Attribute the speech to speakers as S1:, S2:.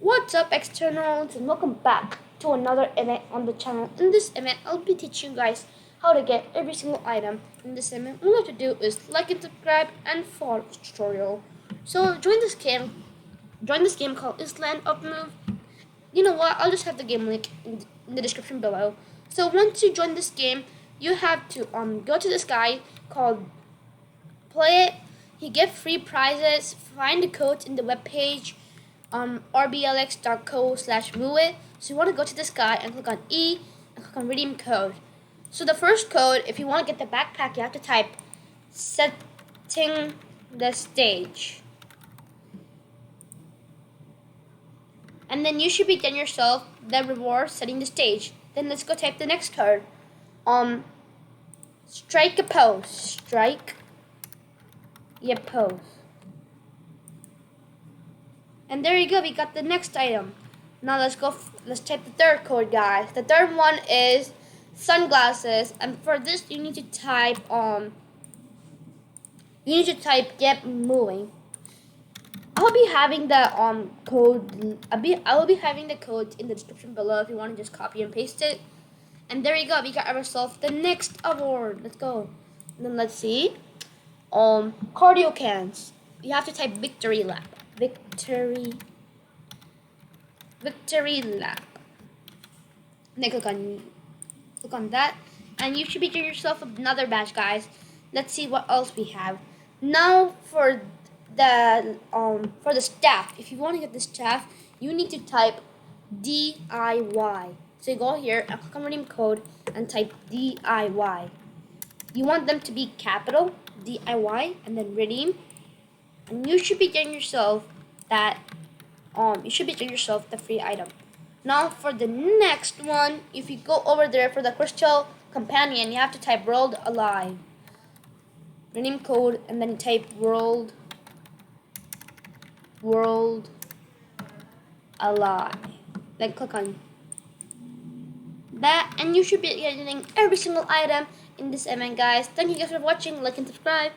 S1: What's up, externals, and welcome back to another event on the channel. In this event, I'll be teaching you guys how to get every single item in this event. All you have to do is like and subscribe and follow this tutorial. So join this game called Island of Move. You know what? I'll just have the game link in the description below. So once you join this game, you have to go to this guy called Play It. You get free prizes. Find the codes in the webpage. RBLX.co/move. So you want to go to this guy and click on E and click on redeem code. So the first code, if you want to get the backpack, you have to type SettingTheStage. And then you should be done yourself the reward setting the stage. Then let's go type the next code. StrikeAPose. StrikeAPose. And there you go, we got the next item. Now let's type the third code, guys. The third one is sunglasses, and for this you need to type GetMoving. I'll be having the code. I will be having the code in the description below if you want to just copy and paste it. And there you go, we got ourselves the next award. Let's go. And then let's see. Cardio cans. You have to type VictoryLap. VictoryLap. Then click on that, and you should be getting yourself another badge, guys. Let's see what else we have. Now for the staff. If you want to get the staff, you need to type DIY. So you go here and click on redeem code and type DIY. You want them to be capital DIY and then redeem. And you should be getting yourself the free item. Now for the next one, if you go over there for the crystal companion, you have to type WorldAlive. Redeem code and then type WorldAlive. Then click on that, and you should be getting every single item in this event, guys. Thank you guys for watching. Like and subscribe.